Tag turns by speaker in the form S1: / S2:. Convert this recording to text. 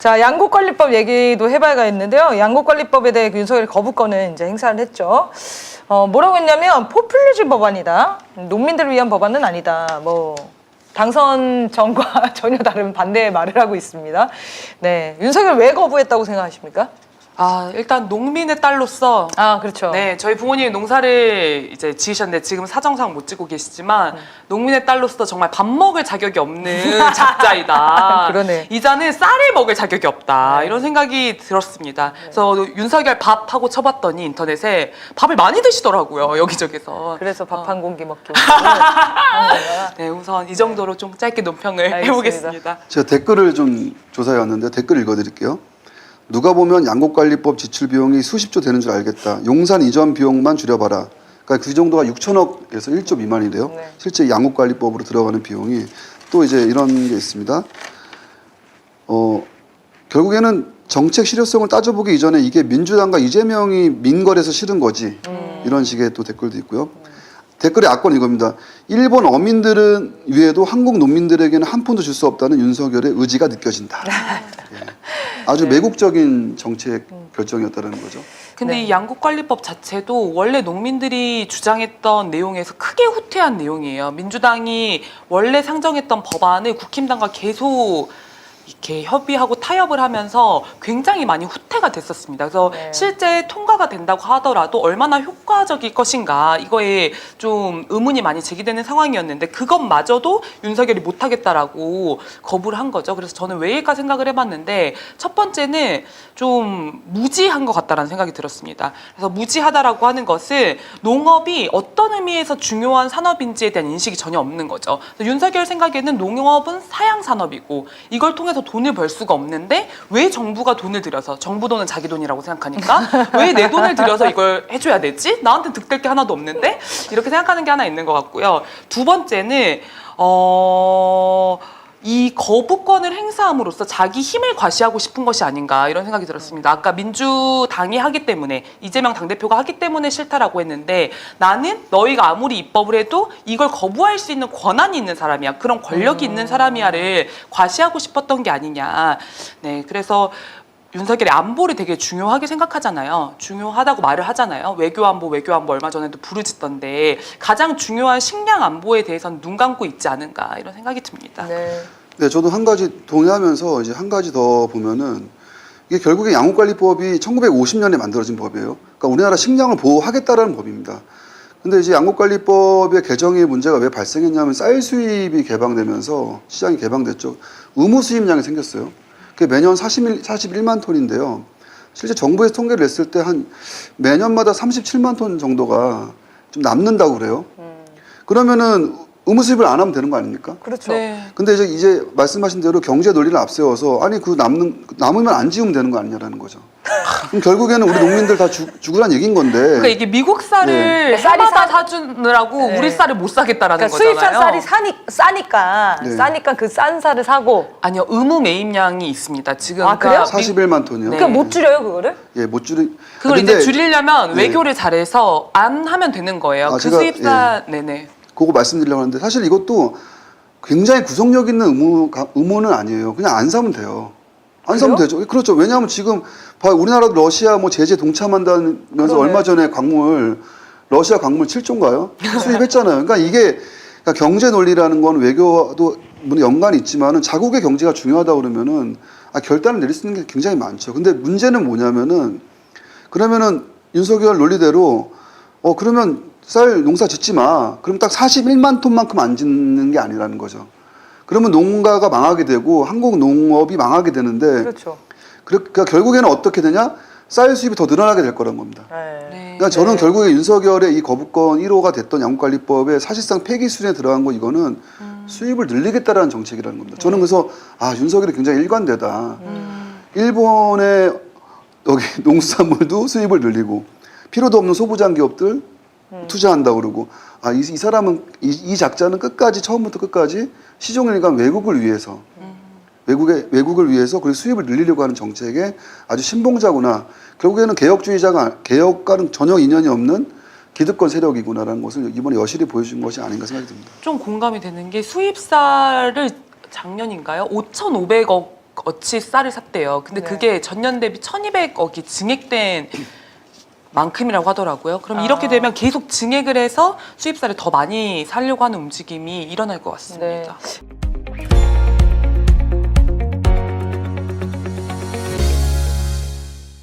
S1: 자, 양곡관리법 얘기도 해봐야겠는데요. 양곡관리법에 대해 윤석열이 거부권을 이제 행사를 했죠. 뭐라고 했냐면 포퓰리즘 법안이다. 농민들을 위한 법안은 아니다. 뭐 당선 전과 전혀 다른 반대의 말을 하고 있습니다. 네, 윤석열 왜 거부했다고 생각하십니까?
S2: 일단 농민의 딸로서
S1: 그렇죠.
S2: 네, 저희 부모님이 농사를 이제 지으셨는데 지금 사정상 못 지고 계시지만 농민의 딸로서 정말 밥 먹을 자격이 없는 작자이다.
S1: 그러네.
S2: 이자는 쌀을 먹을 자격이 없다.
S1: 네.
S2: 이런 생각이 들었습니다. 그래서 윤석열 밥하고 쳐봤더니 인터넷에 밥을 많이 드시더라고요. 여기저기서.
S1: 그래서 밥 한 공기 먹기.
S2: 네, 우선 이 정도로 좀 짧게 논평을
S1: 알겠습니다.
S2: 해보겠습니다.
S3: 제가 댓글을 좀 조사해 왔는데 댓글 읽어드릴게요. 누가 보면 양곡관리법 지출 비용이 수십조 되는 줄 알겠다. 용산 이전 비용만 줄여봐라. 그러니까 그 정도가 6천억에서 1조 미만이래요.
S1: 네.
S3: 실제 양곡관리법으로 들어가는 비용이. 또 이제 이런 게 있습니다. 결국에는 정책 실효성을 따져보기 이전에 이게 민주당과 이재명이 민걸에서 싫은 거지. 이런 식의 또 댓글도 있고요. 댓글의 악권 이겁니다. 일본 어민들은 위에도 한국 농민들에게는 한 푼도 줄 수 없다는 윤석열의 의지가 느껴진다. 예. 아주 매국적인 정책 결정이었다는 거죠.
S2: 근데
S1: 네.
S2: 이 양곡관리법 자체도 원래 농민들이 주장했던 내용에서 크게 후퇴한 내용이에요. 민주당이 원래 상정했던 법안을 국힘당과 계속 이렇게 협의하고 타협을 하면서 굉장히 많이 후퇴가 됐었습니다. 그래서
S1: 네.
S2: 실제 통과가 된다고 하더라도 얼마나 효과적일 것인가 이거에 좀 의문이 많이 제기되는 상황이었는데 그것마저도 윤석열이 못하겠다라고 거부를 한 거죠. 그래서 저는 왜일까 생각을 해봤는데 첫 번째는 좀 무지한 것 같다라는 생각이 들었습니다. 그래서 무지하다라고 하는 것은 농업이 어떤 의미에서 중요한 산업인지에 대한 인식이 전혀 없는 거죠. 그래서 윤석열 생각에는 농업은 사양 산업이고 이걸 통해서 돈을 벌 수가 없는데 왜 정부가 돈을 들여서 정부 돈은 자기 돈이라고 생각하니까 왜 내 돈을 들여서 이걸 해줘야 되지? 나한테 득될 게 하나도 없는데? 이렇게 생각하는 게 하나 있는 것 같고요. 두 번째는 이 거부권을 행사함으로써 자기 힘을 과시하고 싶은 것이 아닌가 이런 생각이 들었습니다. 아까 민주당이 하기 때문에 이재명 당대표가 하기 때문에 싫다라고 했는데 나는 너희가 아무리 입법을 해도 이걸 거부할 수 있는 권한이 있는 사람이야. 그런 권력이 있는 사람이야를 과시하고 싶었던 게 아니냐. 네, 그래서 윤석열이 안보를 되게 중요하게 생각하잖아요. 중요하다고 말을 하잖아요. 외교안보 얼마 전에도 부르짖던데 가장 중요한 식량 안보에 대해서는 눈 감고 있지 않은가 이런 생각이 듭니다.
S1: 네.
S3: 네, 저도 한 가지 동의하면서 이제 한 가지 더 보면은 이게 결국에 양곡관리법이 1950년에 만들어진 법이에요. 그러니까 우리나라 식량을 보호하겠다라는 법입니다. 근데 이제 양곡관리법의 개정의 문제가 왜 발생했냐면 쌀 수입이 개방되면서 시장이 개방됐죠. 의무 수입량이 생겼어요. 그게 매년 41만 톤인데요. 실제 정부에서 통계를 냈을 때 한 매년마다 37만 톤 정도가 좀 남는다고 그래요. 그러면은 의무 수입을 안 하면 되는 거 아닙니까?
S1: 그렇죠.
S2: 네.
S3: 근데 이제 말씀하신 대로 경제 논리를 앞세워서 아니 그 남으면 안 지우면 되는 거 아니냐라는 거죠. 그럼 결국에는 우리 농민들 다 죽으란 얘기인 건데.
S2: 그러니까 이게 미국 쌀을
S1: 네.
S2: 해마다 사주느라고
S1: 네.
S2: 우리 쌀을 못 사겠다라는
S1: 그러니까
S2: 거잖아요.
S1: 수입산 쌀이 싸니까
S3: 네.
S1: 싸니까 그 싼 쌀을 사고.
S2: 아니요, 의무 매입량이 있습니다. 지금
S1: 그래요?
S3: 41만 톤이요.
S2: 네.
S1: 그러니까 못 줄여요 그거를?
S3: 예, 못 줄이.
S2: 그걸
S3: 근데
S2: 이제 줄이려면
S3: 네.
S2: 외교를 잘해서 안 하면 되는 거예요. 그
S3: 제가,
S2: 수입산 네네.
S3: 그거 말씀드리려고 하는데 사실 이것도 굉장히 구속력 있는 의무는 아니에요. 그냥 안 사면 돼요. 안 사면
S1: 그래요?
S3: 되죠. 그렇죠. 왜냐하면 지금 우리나라도 러시아 뭐 제재 동참한다면서
S1: 그러네.
S3: 얼마 전에 러시아 광물 7조인가요? 수입했잖아요. 그러니까 이게 그러니까 경제 논리라는 건 외교도 물론 연관이 있지만은 자국의 경제가 중요하다 그러면은 결단을 내릴 수 있는 게 굉장히 많죠. 근데 문제는 뭐냐면은 그러면은 윤석열 논리대로 그러면 쌀 농사 짓지 마. 그럼 딱 41만 톤만큼 안 짓는 게 아니라는 거죠. 그러면 농가가 망하게 되고 한국 농업이 망하게 되는데
S1: 그렇죠.
S3: 그러니까 결국에는 어떻게 되냐? 쌀 수입이 더 늘어나게 될 거란 겁니다.
S1: 네.
S3: 그러니까 저는 결국에 윤석열의 이 거부권 1호가 됐던 양곡관리법에 사실상 폐기 수준에 들어간 거 이거는 수입을 늘리겠다라는 정책이라는 겁니다. 저는 그래서 윤석열이 굉장히 일관되다. 일본의 여기 농수산물도 수입을 늘리고 필요도 없는 소부장 기업들 투자한다 그러고 이 사람은 이 작자는 끝까지 처음부터 끝까지 시종일관 외국을 위해서 외국을 위해서 그리고 수입을 늘리려고 하는 정책에 아주 신봉자구나. 결국에는 개혁과는 전혀 인연이 없는 기득권 세력이구나라는 것을 이번에 여실히 보여준 것이 아닌가 생각이 듭니다.
S2: 좀 공감이 되는 게 수입쌀을 작년인가요? 5,500억 어치 쌀을 샀대요. 근데
S1: 네.
S2: 그게 전년 대비 1,200억이 증액된 만큼이라고 하더라고요. 그럼
S1: 아.
S2: 이렇게 되면 계속 증액을 해서 수입쌀을 더 많이 사려고 하는 움직임이 일어날 것 같습니다.
S1: 네.